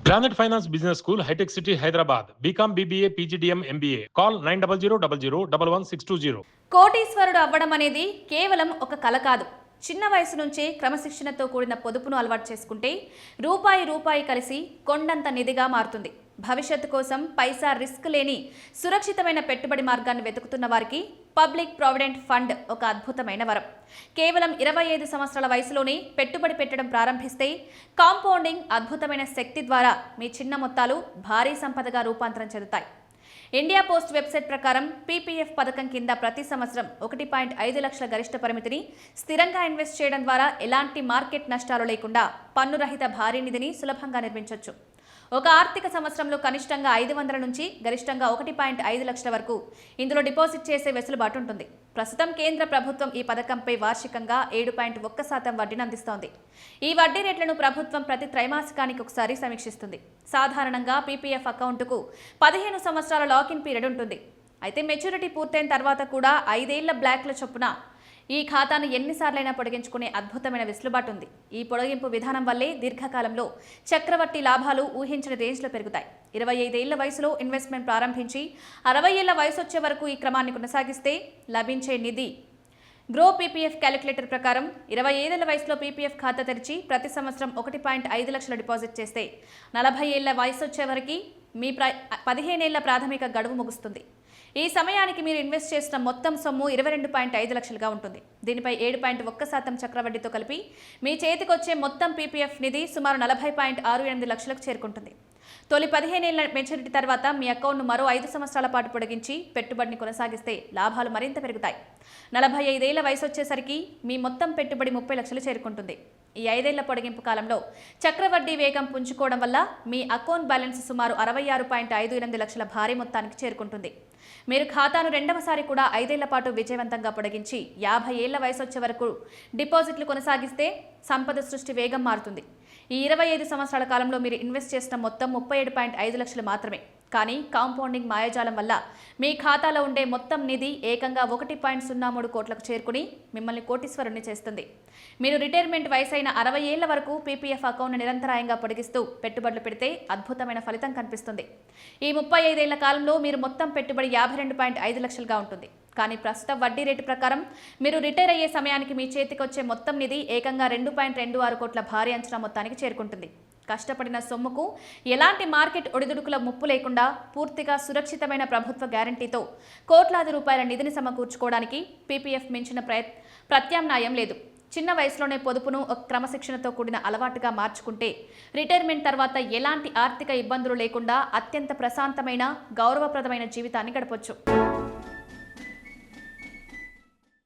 Granite Finance Business School, High-Tech City, Hyderabad. BCom, BBA, PGDM, MBA. Call 900 కోటీశ్వరుడు అవ్వడం అనేది కేవలం ఒక కల కాదు. చిన్న వయసు నుంచే క్రమశిక్షణతో కూడిన పొదుపును అలవాటు చేసుకుంటే రూపాయి కలిసి కొండంత నిధిగా మారుతుంది. భవిష్యత్తు కోసం పైసా రిస్క్ లేని సురక్షితమైన పెట్టుబడి మార్గాన్ని వెతుకుతున్న వారికి పబ్లిక్ ప్రావిడెంట్ ఫండ్ ఒక అద్భుతమైన వరం. కేవలం 25 సంవత్సరాల వయసులోనే పెట్టుబడి పెట్టడం ప్రారంభిస్తే కాంపౌండింగ్ అద్భుతమైన శక్తి ద్వారా మీ చిన్న మొత్తాలు భారీ సంపదగా రూపాంతరం చెందుతాయి. ఇండియా పోస్ట్ వెబ్సైట్ ప్రకారం పీపీఎఫ్ పథకం కింద ప్రతి సంవత్సరం 1.5 లక్షల గరిష్ట పరిమితిని స్థిరంగా ఇన్వెస్ట్ చేయడం ద్వారా ఎలాంటి మార్కెట్ నష్టాలు లేకుండా పన్నురహిత భారీ నిధిని సులభంగా నిర్మించవచ్చు. ఒక ఆర్థిక సంవత్సరంలో కనిష్టంగా 500 నుంచి గరిష్టంగా 1.5 లక్షల వరకు ఇందులో డిపాజిట్ చేసే వెసులుబాటు ఉంటుంది. ప్రస్తుతం కేంద్ర ప్రభుత్వం ఈ పథకంపై వార్షికంగా 7.1% వడ్డీని అందిస్తోంది. ఈ వడ్డీ రేట్లను ప్రభుత్వం ప్రతి త్రైమాసికానికి ఒకసారి సమీక్షిస్తుంది. సాధారణంగా పీపీఎఫ్ అకౌంటుకు 15 సంవత్సరాల లాకిన్ పీరియడ్ ఉంటుంది. అయితే మెచ్యూరిటీ పూర్తయిన తర్వాత కూడా 5 ఏళ్ల బ్లాక్ల చొప్పున ఈ ఖాతాను ఎన్నిసార్లైనా పొడిగించుకునే అద్భుతమైన వెసులుబాటు ఉంది. ఈ పొడిగింపు విధానం వల్లే దీర్ఘకాలంలో చక్రవర్తి లాభాలు ఊహించిన రేంజ్లో పెరుగుతాయి. 25 ఏళ్ల వయసులో ఇన్వెస్ట్మెంట్ ప్రారంభించి 60 ఏళ్ల వయసు వచ్చే వరకు ఈ క్రమాన్ని కొనసాగిస్తే లభించే నిధి గ్రో పీపీఎఫ్ క్యాలిక్యులేటర్ ప్రకారం 25 ఏళ్ల వయసులో పీపీఎఫ్ ఖాతా తెరిచి ప్రతి సంవత్సరం 1.5 లక్షల డిపాజిట్ చేస్తే 40 ఏళ్ల వయసు వచ్చే వరకు మీ 15 ఏళ్ల ప్రాథమిక గడువు ముగుస్తుంది. ఈ సమయానికి మీరు ఇన్వెస్ట్ చేసిన మొత్తం సొమ్ము 22.5 లక్షలుగా ఉంటుంది. దీనిపై 7.1% చక్రవడ్డీతో కలిపి మీ చేతికొచ్చే మొత్తం పీపీఎఫ్ నిధి సుమారు 40.68 లక్షలకు చేరుకుంటుంది. తొలి 15 ఏళ్ల మెచ్యూరిటీ తర్వాత మీ అకౌంట్ను మరో 5 సంవత్సరాల పాటు పొడిగించి పెట్టుబడిని కొనసాగిస్తే లాభాలు మరింత పెరుగుతాయి. 45 ఏళ్ల వయసు వచ్చేసరికి మీ మొత్తం పెట్టుబడి 30 లక్షలు చేరుకుంటుంది. ఈ 5 ఏళ్ల పొడిగింపు కాలంలో చక్రవడ్డీ వేగం పుంజుకోవడం వల్ల మీ అకౌంట్ బ్యాలెన్స్ సుమారు 66.58 లక్షల భారీ మొత్తానికి చేరుకుంటుంది. మీరు ఖాతాను రెండవసారి కూడా 5 ఏళ్ల పాటు విజయవంతంగా పొడిగించి 50 ఏళ్ల వయసు వచ్చే వరకు డిపాజిట్లు కొనసాగిస్తే సంపద సృష్టి వేగం మారుతుంది. ఈ 25 సంవత్సరాల కాలంలో మీరు ఇన్వెస్ట్ చేసిన మొత్తం 37.5 లక్షలు మాత్రమే. కానీ కాంపౌండింగ్ మాయాజాలం వల్ల మీ ఖాతాలో ఉండే మొత్తం నిధి ఏకంగా 1.03 కోట్లకు చేరుకుని మిమ్మల్ని కోటీశ్వరుణ్ణి చేస్తుంది. మీరు రిటైర్మెంట్ వయసైన 60 ఏళ్ల వరకు పీపీఎఫ్ అకౌంట్ను నిరంతరాయంగా పొడిగిస్తూ పెట్టుబడులు పెడితే అద్భుతమైన ఫలితం కనిపిస్తుంది. ఈ 35 ఏళ్ల కాలంలో మీరు మొత్తం పెట్టుబడి 52.5 లక్షలుగా ఉంటుంది. కానీ ప్రస్తుత వడ్డీ రేటు ప్రకారం మీరు రిటైర్ అయ్యే సమయానికి మీ చేతికి వచ్చే మొత్తం నిధి ఏకంగా 2.26 కోట్ల భారీ అంచనా మొత్తానికి చేరుకుంటుంది. కష్టపడిన సొమ్ముకు ఎలాంటి మార్కెట్ ఒడిదుడుకుల ముప్పు లేకుండా పూర్తిగా సురక్షితమైన ప్రభుత్వ గ్యారంటీతో కోట్లాది రూపాయల నిధిని సమకూర్చుకోవడానికి పీపీఎఫ్ మించిన ప్రత్యామ్నాయం లేదు. చిన్న వయసులోనే పొదుపును ఒక క్రమశిక్షణతో కూడిన అలవాటుగా మార్చుకుంటే రిటైర్మెంట్ తర్వాత ఎలాంటి ఆర్థిక ఇబ్బందులు లేకుండా అత్యంత ప్రశాంతమైన గౌరవప్రదమైన జీవితాన్ని గడపొచ్చు.